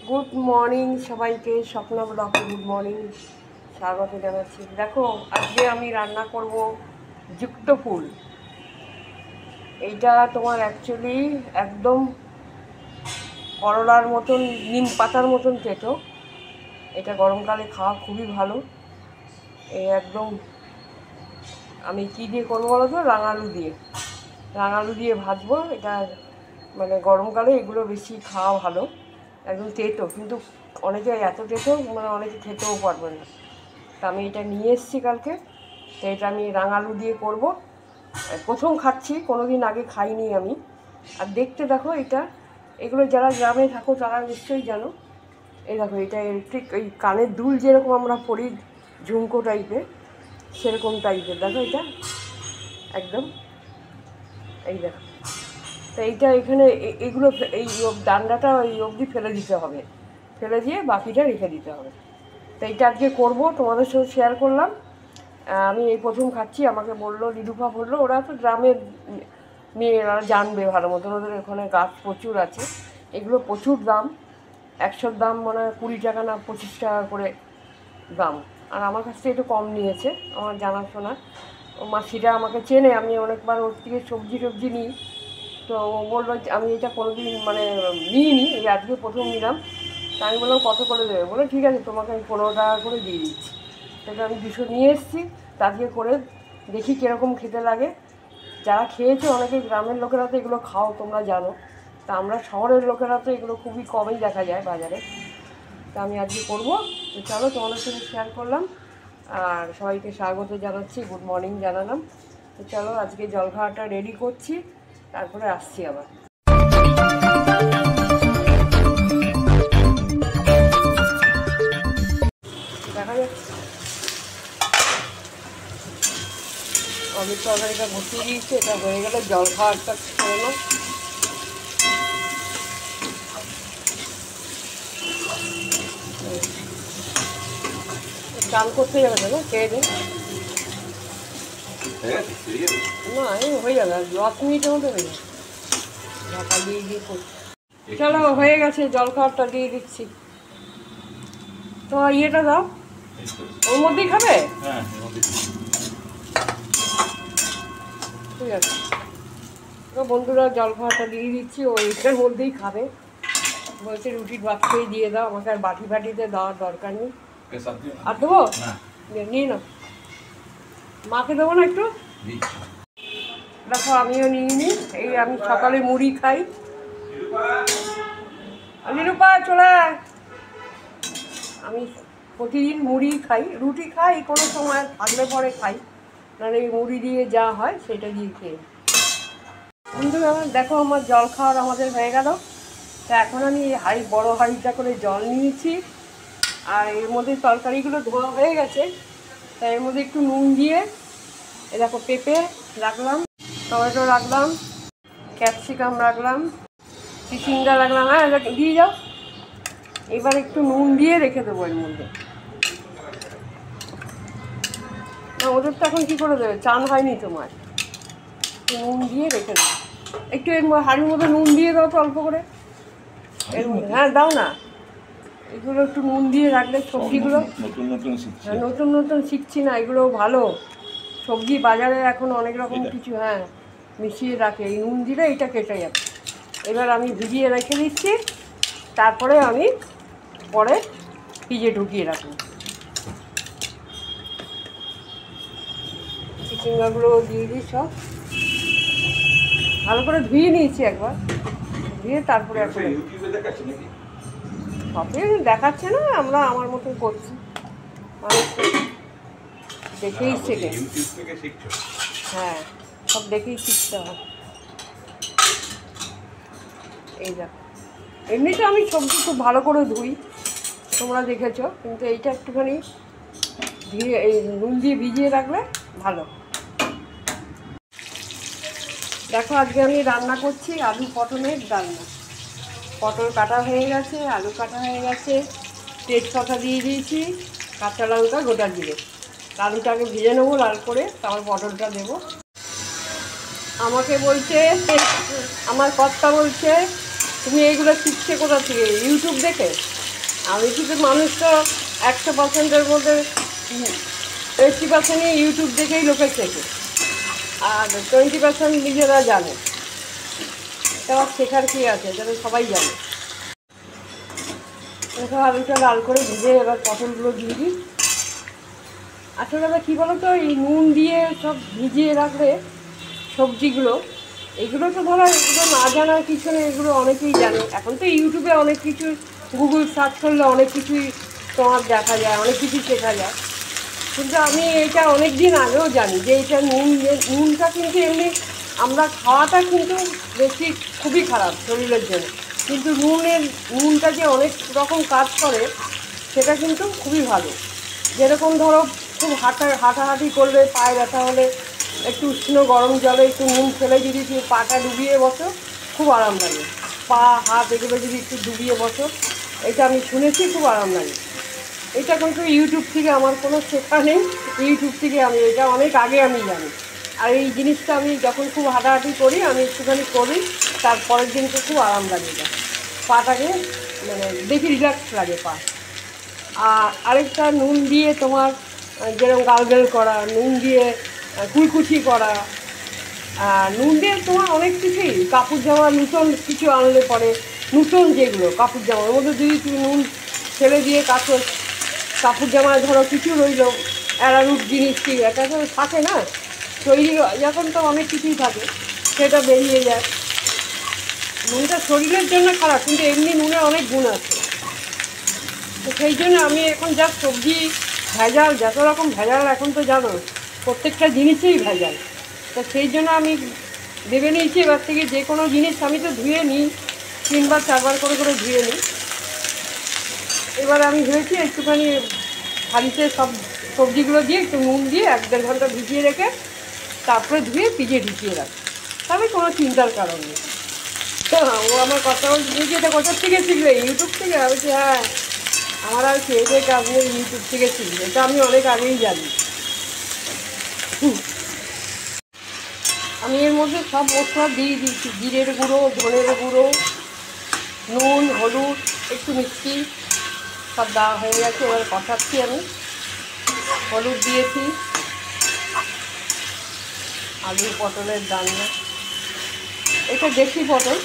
Good morning সবাইকে, স্বপ্না ব্লগে good morning স্বাগত জানাচ্ছি। দেখো আজকে আমি রান্না করব যুক্ত ফুল। এইটা তোমার অ্যাকচুয়ালি একদম করলার মতন, নিম পাতার মতন তেতো। এটা গরমকালে খাওয়া খুবই ভালো। এই একদম আমি কী দিয়ে করবো বলো তো, রাঙালু দিয়ে ভাজবো। এটা মানে গরমকালে এগুলো বেশি খাওয়া ভালো। একদম তেতো, কিন্তু অনেকে এত তেতো মানে অনেকে খেতেও পারবে না। তা আমি এটা নিয়ে এসেছি কালকে, তো এটা আমি রাঙালু দিয়ে করব। প্রথম খাচ্ছি, কোনো দিন আগে খাইনি আমি। আর দেখতে দেখো এটা, এগুলো যারা গ্রামে থাকো তারা নিশ্চয়ই জানো। এই দেখো এটা ঠিক ওই কানের দুল যেরকম আমরা পরি, ঝুমকো টাইপের, সেরকম টাইপের। দেখো এটা একদম, এই দেখো। তো এইটা এখানে এইগুলো এই ডান্ডাটা ওই অবধি ফেলে দিতে হবে, ফেলে দিয়ে বাকিটা রেখে দিতে হবে। তো এইটা আজকে করবো, তোমাদের সাথে শেয়ার করলাম। আমি এই প্রথম খাচ্ছি। আমাকে বললো, লিডুফা বললো, ওরা তো গ্রামের মেয়েরা জানবে ভালো মতন, ওদের ওখানে গাছ প্রচুর আছে। এগুলো প্রচুর দাম, 100 দাম মানে 20 টাকা না 25 টাকা করে দাম। আর আমার কাছ থেকে একটু কম নিয়েছে, আমার জানাশোনা। ও মাসিরা আমাকে চেনে, আমি অনেকবার ওর থেকে সবজি নিই। তো ও বললো আমি এটা কোনো দিন মানে নিইনি, এই আজকে প্রথম নিলাম। তা আমি বললাম কত করে দেবে, বলে ঠিক আছে তোমাকে আমি 15 টাকা করে দিয়ে দিচ্ছি। সেটা আমি 200 নিয়ে এসেছি, আজকে করে দেখি কীরকম খেতে লাগে। যারা খেয়েছে অনেকে, গ্রামের লোকেরা তো এগুলো খাও, তোমরা জানো। তা আমরা শহরের লোকেরা তো এগুলো খুবই কমই দেখা যায় বাজারে। তা আমি আজকে করবো, তো চলো তোমাদের সাথে শেয়ার করলাম। আর সবাইকে স্বাগত জানাচ্ছি, গুড মর্নিং জানালাম। তো চলো আজকে জলখাবারটা রেডি করছি, তারপরে আসছি আবার। দেখা যাচ্ছে আমি তরকারিটা বসিয়ে দিয়েছি, এটা হয়ে গেলে জলখাবারটা খেয়ে নাও। চান করতে যাবে না, খেয়ে দে। না এই হয়ে যাবে, আর 10 মিনিটের মধ্যে হয়ে যাবে। ঢাকা দিয়ে দিয়ে করছি। চলো হয়ে গেছে, জলখাবারটা দিয়ে দিচ্ছি। তো ইয়েটা দাও, ওর মধ্যেই খাবে? ঠিক আছে, তো বন্ধুরা জলখাবারটা দিয়ে দিচ্ছি, ও এটার মধ্যেই খাবে। বলছে রুটির ভাত খেয়ে দিয়ে দাও, আমাকে আর বাটিতে দেওয়ার দরকার নেই। আর দেবো? নিয়ে নাও, মাকে দেবো না একটু? দেখো আমিও নিয়ে নিই। এই আমি সকালে মুড়ি খাই। নিরূপা চলে আয়। আমি প্রতিদিন মুড়ি খাই, রুটি খাই কোনো সময় থাকলে পরে খাই, নাহলে এই মুড়ি দিয়ে যা হয় সেটা দিয়ে খেয়ে। বন্ধু আমার দেখো, আমার জল খাওয়ার আমাদের হয়ে গেল। তা এখন আমি বড় হাঁড়িটা করে জল নিয়েছি, আর এর মধ্যে তরকারিগুলো ধোয়া হয়ে গেছে। তাই এর মধ্যে একটু নুন দিয়ে, এ দেখো পেঁপে রাখলাম, টমেটো রাখলাম, ক্যাপসিকাম রাখলাম, চিচিঙ্গা রাখলাম। হ্যাঁ দিয়ে যাও। এবার একটু নুন দিয়ে রেখে দেবো এর মধ্যে। না ওদের তো এখন কী করে দেবে, চান হয়নি তোমার। নুন দিয়ে রেখে দেবো। একটু এর হাঁড়ির মধ্যে নুন দিয়ে দাও তো অল্প করে এর মধ্যে। হ্যাঁ দাও না, এগুলো একটু নুন দিয়ে রাখলে সবজিগুলো। নতুন নতুন শিখছি না, এগুলো ভালো সবজি। বাজারে এখন অনেক রকম কিছু হ্যাঁ মিশিয়ে রাখে, এই নুন দিলে এটা কেটে যাবে। এবার আমি ভিজিয়ে রেখে দিচ্ছি, তারপরে আমি পরে ফ্রিজে ঢুকিয়ে রাখবো। চিচিঙ্গাগুলো দিয়ে দিই, সব ভালো করে ধুয়ে নিয়েছি একবার, ধুয়ে তারপরে এখন সবই দেখাচ্ছে না, আমরা আমার মতন করছি, মানুষ দেখেই শেখে। হ্যাঁ সব দেখেই শিখতে হয়। এই দেখো, এমনিতে আমি সবজি খুব ভালো করে ধুই, তোমরা দেখেছো, কিন্তু এইটা একটুখানি ধুয়ে এই নুন দিয়ে ভিজিয়ে রাখলে ভালো। দেখো আজকে আমি রান্না করছি আলু পটলের ডালনা। পটল কাটা হয়ে গেছে, আলু কাটা হয়ে গেছে, তেজপাতা দিয়ে দিয়েছি, কাঁচা লঙ্কা, গোটা জিরে। আলুটাকে ভেজে নেবো লাল করে, তারপর পটলটা দেবো। আমাকে বলছে, আমার কর্তা বলছে তুমি এইগুলো শিখছে কোথা থেকে, ইউটিউব দেখে? আমি কিন্তু মানুষ তো 100%-এর মধ্যে 80%ই ইউটিউব দেখেই লোকে শেখে, আর 20% নিজেরা জানে। এটা আবার শেখার কী আছে, এটা তো সবাই জানে। এবার আলুটা লাল করে ভেজে এবার পটলগুলো দিয়ে দিই। আসলে কথা কী বলো তো, এই নুন দিয়ে সব ভিজিয়ে রাখলে সবজিগুলো, এগুলো তো ধরো এগুলো না জানার কিছু নেই, এগুলো অনেকেই জানে। এখন তো ইউটিউবে অনেক কিছু, গুগল সার্চ করলে অনেক কিছুই তোমার দেখা যায়, অনেক কিছু শেখা যায়। কিন্তু আমি এটা অনেক দিন আগেও জানি যে এটা নুনটা কিন্তু এমনি আমরা খাওয়াটা কিন্তু বেশি খুবই খারাপ শরীরের জন্য, কিন্তু নুনটা যে অনেক রকম কাজ করে সেটা কিন্তু খুবই ভালো। যেরকম ধরো খুব হাঁটাহাঁটি করলে, পায়ে ব্যথা হলে একটু উষ্ণ গরম জলে একটু নুন ফেলে যদি একটু পাটা ডুবিয়ে বসো, খুব আরাম লাগে। পা হাত এগুলো যদি একটু ডুবিয়ে বসো, এটা আমি শুনেছি, খুব আরাম লাগে। এটা কিন্তু ইউটিউব থেকে আমার কোনো শেখা নেই, ইউটিউব থেকে আমি এটা অনেক আগে আমি জানি। আর এই জিনিসটা আমি যখন খুব হাঁটাহাঁটি করি, আমি একটুখানি করি, তারপরের দিনকে খুব আরাম লাগে যায়, পাটাকে মানে দেখি রিল্যাক্স লাগে পা। আর আরেকটা নুন দিয়ে তোমার যেরকম গার্গল করা, নুন দিয়ে কুলকুচি করা, নুন দিয়ে তোমার অনেক কিছুই, কাপড় জামা নূতন কিছু আনলে পরে, নূতন যেগুলো কাপড় জামার মধ্যে যদি তুমি নুন ছেড়ে দিয়ে কাপড় জামায় ধরো কিছু রইল, অ্যারারুট জিনিস কি একটা তো থাকে না তৈরি, যখন তো অনেক কিছুই থাকে, সেটা বেরিয়ে যায়। নুনটা শরীরের জন্য খারাপ, কিন্তু এমনি নুনের অনেক গুণ আছে। তো সেই জন্য আমি এখন যা সবজি ভেজাল, যত রকম ভেজাল এখন তো জানো, প্রত্যেকটা জিনিসেই ভেজাল। তো সেই জন্য আমি ভেবে নিয়েছি এবার থেকে যে কোনো জিনিস আমি তো ধুয়ে নিই, 3বার 4বার করে ধুয়ে নিই। এবার আমি ভেবেছি একটুখানি হাঁড়িতে সব সবজিগুলো দিয়ে একটু নুন দিয়ে 1-1.5 ঘন্টা ভিজিয়ে রেখে তারপরে ধুয়ে ফ্রিজে ঢুকিয়ে রাখি, তাহলে কোনো চিন্তার কারণ নেই। ও আমার কথা বলছি, এটা কোথার থেকে শিখবে? ইউটিউব থেকে? আমি বলছি হ্যাঁ, আমার আর খেয়ে দিয়ে কাজ নেই, ইউটিউব থেকে শিখবে, এটা আমি অনেক আগেই জানি। আমি এর মধ্যে সব মশলা দিয়ে দিয়েছি, জিরের গুঁড়ো, ধনের গুঁড়ো, নুন, হলুদ, একটু মিষ্টি, সব দেওয়া হয়ে গেছে। এবার কষাচ্ছি আমি। হলুদ দিয়েছি, আলু পটলের রান্না, এটা দেশি পটল।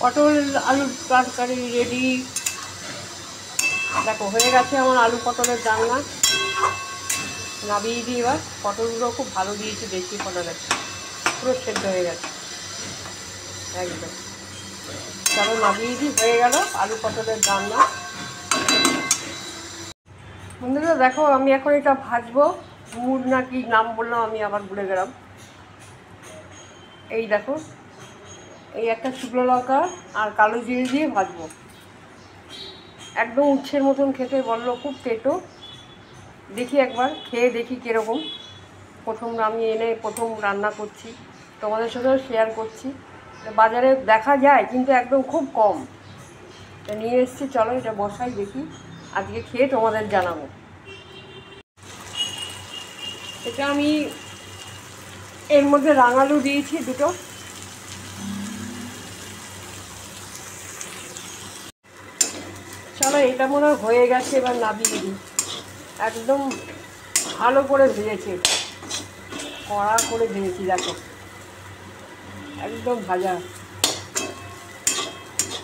পটল আলুর তরকারি রেডি। দেখো হয়ে গেছে আমার আলু পটলের রান্না। নামিয়ে দিই এবার। পটলগুলো খুব ভালো দিয়েছি, দেশি পটল আছে, পুরো সেদ্ধ হয়ে গেছে একদম। চলো নামিয়ে দিই, হয়ে গেল আলু পটলের রান্না। বন্ধুরা দেখো, আমি এখন এটা ভাজবো। মুড় না কি নাম বললাম আমি, আবার ভুলে গেলাম। এই দেখো, এই একটা শুকনো লঙ্কা আর কালো জিরে দিয়ে ভাজবো, একদম উচ্ছের মতন খেতে, বললো খুব পেটো। দেখি একবার খেয়ে দেখি কীরকম। আমি প্রথম রান্না করছি, তোমাদের সাথেও শেয়ার করছি। বাজারে দেখা যায় কিন্তু একদম খুব কম, এটা নিয়ে এসেছি। চলো এটা বসাই, দেখি আজকে খেয়ে তোমাদের জানাবো। এটা আমি এর মধ্যে রাঙালু দিয়েছি 2টো। চলো এটা মনে হয়ে গেছে, এবার নামিয়ে দিই। একদম ভালো করে ভেজেছি, কড়া করে ভেজেছি, দেখো একদম ভাজা,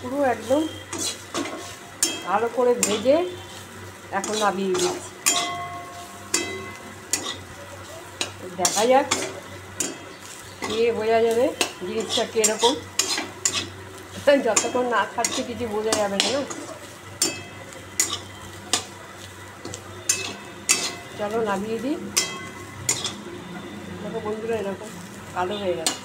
পুরো একদম ভালো করে ভেজে এখন নামিয়ে দিচ্ছি। দেখা যাক, খেয়ে বোঝা যাবে জিনিসটা কীরকম। যতক্ষণ না খাচ্ছি কিছু বোঝা যাবে না। চলো নামিয়ে দিই। দেখো বন্ধুরা, এরকম কালো হয়ে গেছে।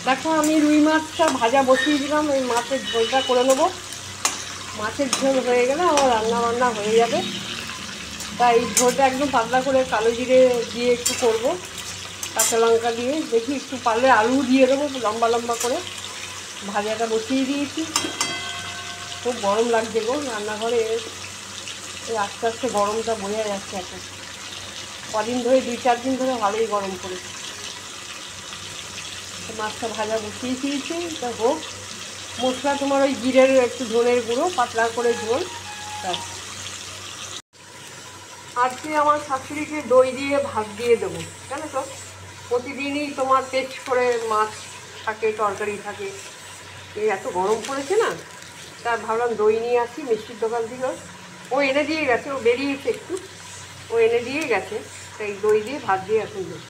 দেখো আমি রুই মাছটা ভাজা বসিয়ে দিলাম, ওই মাছের ঝোলটা করে নেবো। মাছের ঝোল হয়ে গেলে আমার রান্না হয়ে যাবে। তাই এই ঝোলটা একদম পাতলা করে কালো জিরে দিয়ে একটু করবো, কাঁচা লঙ্কা দিয়ে। দেখি একটু পারলে আলু দিয়ে দেবো লম্বা লম্বা করে। ভাজাটা বসিয়ে দিয়েছি। খুব গরম লাগছে গো রান্নাঘরে, এই আস্তে আস্তে গরমটা বোঝা যাচ্ছে এখন। কদিন ধরে 2-4 দিন ধরে ভালোই গরম পড়েছে। মাছটা ভাজা বসিয়ে দিয়েছি, তা হোক। মশলা তোমার ওই জিরের একটু ধনের গুঁড়ো, পাতলা করে ঝোল। আজকে আমার শাশুড়িকে দই দিয়ে ভাত দিয়ে দেবো, জানো তো। প্রতিদিনই তোমার টেস্ট করে মাছ থাকে, তরকারি থাকে। এই এত গরম পড়েছে না, তা ভাবলাম দই নিয়ে আসি মিষ্টির দোকান থেকে। ও এনে দিয়ে গেছে, ও বেরিয়েছে একটু, ও এনে দিয়ে গেছে। তাই দই দিয়ে ভাত দিয়ে এখন দেবো।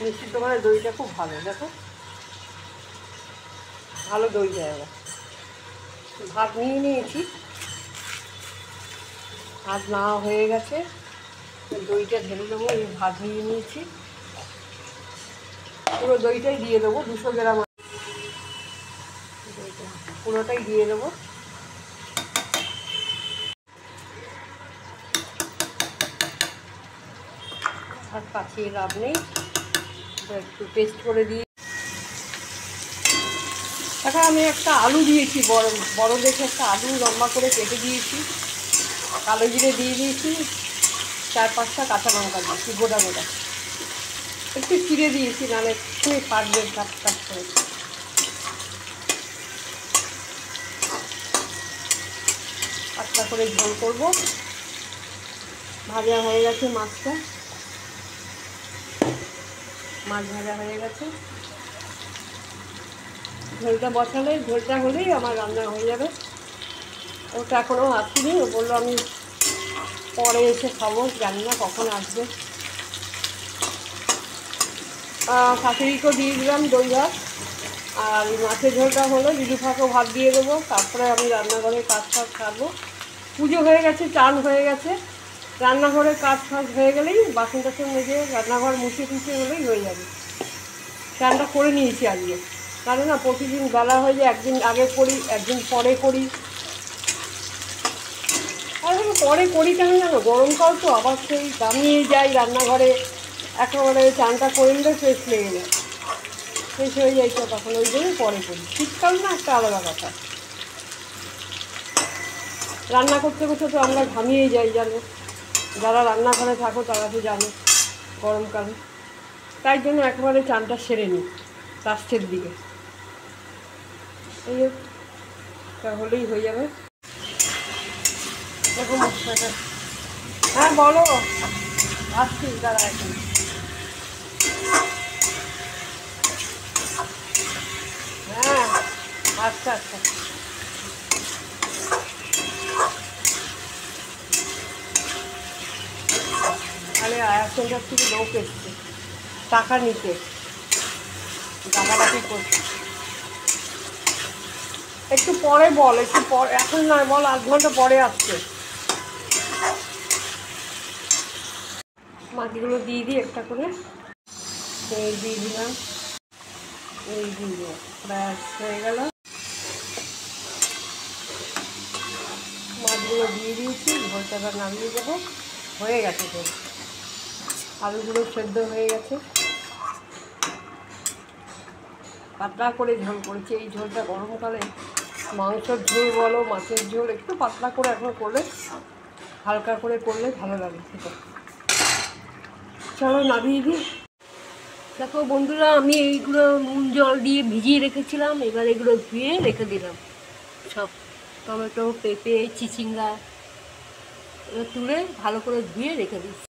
মিষ্টির দোকানের দইটা খুব ভালো, দেখো ভালো দই জায়গা। ভাত নিয়ে নিয়েছি, ভাত না হয়ে গেছে, দইটা ঢেলে দেবো। এই ভাত নিয়ে নিয়েছি, পুরো দইটাই দিয়ে দেবো। 200 গ্রাম দইটা পুরোটাই দিয়ে দেবো। আর পাঠিয়ে লাভ নেই, একটু পেস্ট করে দিই। এখন আমি একটা আলু দিয়েছি, বড় দেখে একটা আলু লম্বা করে কেটে দিয়েছি। কালো জিরে দিয়ে দিয়েছি, 4-5টা কাঁচা লঙ্কা দিয়েছি গোটা গোটা, একটু চিড়ে দিয়েছি, নাহলে একটুই ফাটবে কাট কাট করে। পাতলা করে ঝোল করবো। ভাজা হয়ে গেছে মাছটা, মাছ ভাজা হয়ে গেছে। ঝোলটা বসালে, ঝোলটা হলেই আমার রান্না হয়ে যাবে। ওটা এখনও আসেনি, ও বললো আমি পরে এসে খাবো, জানি না কখন আসবে। শাশুড়িকেও দিয়ে দিলাম দই ভাত, আর মাছের ঝোলটা হলো দিদিভাকেও ভাত দিয়ে দেবো। তারপরে আমি রান্নাঘরে কাজ ফাজ সারবো। পুজো হয়ে গেছে, চান হয়ে গেছে, রান্নাঘরে কাজ ফাজ হয়ে গেলেই বাসন টাসন মেজে রান্নাঘর মুছে টুছে হলেই হয়ে যাবে। চানটা করে নিয়েছি আজকে, কারণ না প্রতিদিন বেলা হয়ে যায়, একদিন আগে করি একদিন পরে করি। আর পরে করি কেন জানো, গরমকাল তো, আবার সেই দামিয়ে যাই রান্নাঘরে, একেবারে চানটা করে নিলে ফ্রেশ লেগে যায়, ফ্রেশ হয়ে যায় তো, তখন ওই জন্যই পরে করি। শীতকাল না একটা আলাদা কথা, রান্না করতে করতে তো আমরা ঘামিয়ে যাই, জানো, যারা রান্নাঘরে থাকো তারা তো জানো গরমকালে। তাই জন্য একেবারে চানটা সেরে নিই লাস্টের দিকে, এই হলেই হয়ে যাবে। দেখো মশলাটা, হ্যাঁ বলো, আসছি দাঁড়া এখন। হ্যাঁ আচ্ছা আচ্ছা, তাহলে আয়া সেন্টার থেকে লোক এসছে টাকা নিতে, টাকাটাকি করছে। একটু পরে বল, একটু পরে, এখন নয় বল, 8 ঘন্টা পরে আসছে। মাছগুলো দিয়ে দিই একটা করে, এই দিয়ে দিলাম, এই দিয়ে দিলাম, ব্যাস হয়ে গেল। মাছগুলো দিয়ে দিয়েছি, ঝোলটা নামিয়ে দেবো, হয়ে গেছে তো। আলুগুলো সেদ্ধ হয়ে গেছে, পাতলা করে ঝোল করেছি। এই ঝোলটা গরমকালে মাংসের ঝোল বলো, মাছের ঝোল, একটু পাতলা করে এখন করলে, হালকা করে করলে ভালো লাগে খেতে। চলো নামিয়ে দিই। দেখো বন্ধুরা, আমি এইগুলো নুন জল দিয়ে ভিজিয়ে রেখেছিলাম, এবার এগুলো ধুয়ে রেখে দিলাম সব। টমেটো, পেঁপে, চিচিঙ্গা এবার তুলে ভালো করে ধুয়ে রেখে দিচ্ছি।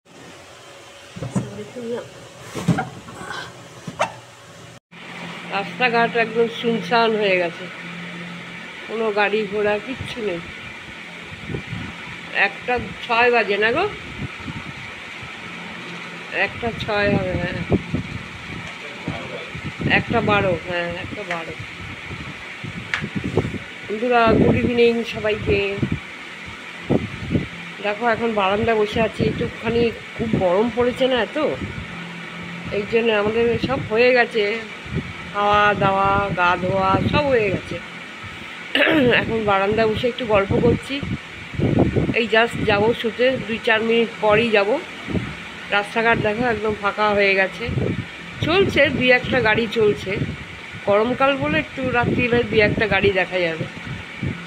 রাস্তাঘাট একদম শুনশান হয়ে গেছে, কোনো গাড়ি ঘোড়া কিচ্ছু নেই। 1:06 বাজে না গো, 1:06 হবে, হ্যাঁ 1:12, হ্যাঁ 1:12। বন্ধুরা গুড ইভিনিং সবাইকে। দেখো এখন বারান্দায় বসে আছি, একটুখানি খুব গরম পড়েছে না এত, এই জন্য আমাদের সব হয়ে গেছে, খাওয়া দাওয়া গা ধোয়া সব হয়ে গেছে। এখন বারান্দায় বসে একটু গল্প করছি। এই জাস্ট যাবো শুতে, 2-4 মিনিট পরই যাব। রাস্তাঘাট দেখো একদম ফাঁকা হয়ে গেছে, চলছে 2-1টা গাড়ি চলছে। গরমকাল বলে একটু রাত্রিবেলা 2-1টা গাড়ি দেখা যাবে,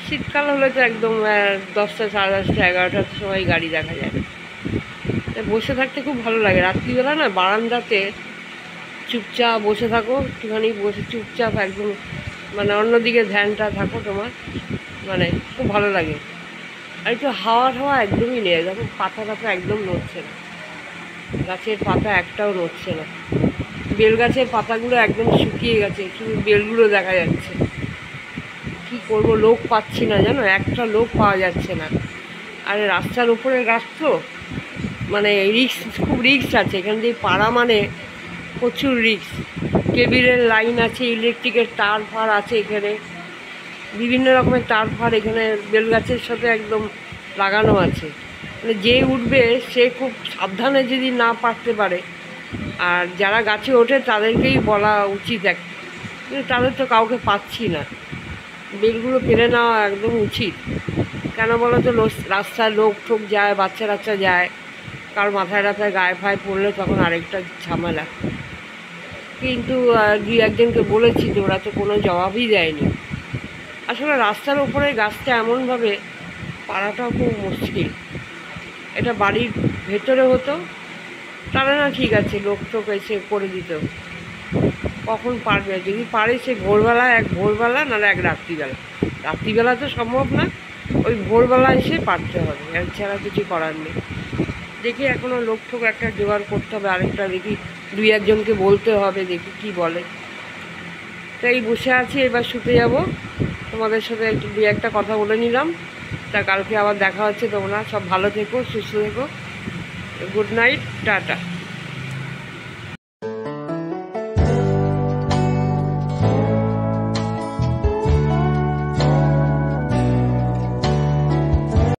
শীতকাল হলে তো একদম 10টা, 10:30, 11টার সময় গাড়ি দেখা যাবে। বসে থাকতে খুব ভালো লাগে। রাত্রিবেলা না বারান্দাতে চুপচাপ বসে থাকো, একটুখানি বসে চুপচাপ একদম মানে অন্যদিকে ধ্যানটা থাকো তোমার, মানে খুব ভালো লাগে। আর একটু হাওয়া ঠাওয়া একদমই নেই, দেখো পাতা টাতা একদম নড়ছে না, গাছের পাতা একটাও নড়ছে না। বেল গাছের পাতাগুলো একদম শুকিয়ে গেছে, শুধু বেলগুলো দেখা যাচ্ছে। কি করব, লোক পাচ্ছি না জানো, একটা লোক পাওয়া যাচ্ছে না। আর রাস্তার উপরে গাছ তো, মানে রিক্স, খুব রিক্স আছে এখান দিয়ে পাড়া, মানে প্রচুর রিক্স। কেবিলের লাইন আছে, ইলেকট্রিকের তার ফার আছে এখানে, বিভিন্ন রকমের তার ফার এখানে বেলগাছের সাথে একদম লাগানো আছে। মানে যে উঠবে সে খুব সাবধানে যদি না পারতে পারে, আর যারা গাছে ওঠে তাদেরকেই বলা উচিত কিন্তু তাদের তো কাউকে পাচ্ছি না। বেলগুলো পেরে নেওয়া একদম উচিত। কেন বলো তো, রাস্তায় লোক ঠোক যায়, বাচ্চা কাচ্চা যায়, কারো মাথায় টাথায় গায়ে ফায়ে পড়লে তখন আরেকটা ঝামেলা। কিন্তু দুই একজনকে বলেছি তো, ওরা তো কোনো জবাবই দেয়নি। আসলে রাস্তার উপরে গাছটা এমনভাবে পাড়াটাও খুব মুশকিল। এটা বাড়ির ভেতরে হতো তাহলে না ঠিক আছে, লোক টোক এসে করে দিত। কখন পারবে, যদি পারে সে ভোরবেলা, এক ভোরবেলা নাহলে এক রাত্রিবেলা। রাত্রিবেলা তো সম্ভব না, ওই ভোরবেলা এসে পারতে হবে, এছাড়া কিছু করার নেই। দেখি এখনও লোক ঠোক একটা জোগাড় করতে হবে, আরেকটা দেখি দুই একজনকে বলতে হবে, দেখি কি বলে। তাই বসে আছি, এবার শুতে যাব। তোমাদের সাথে একটু দুই একটা কথা বলে নিলাম। তা কালকে আবার দেখা হচ্ছে। তোমরা সব ভালো থেকো, সুস্থ থেকো। Good night, tata.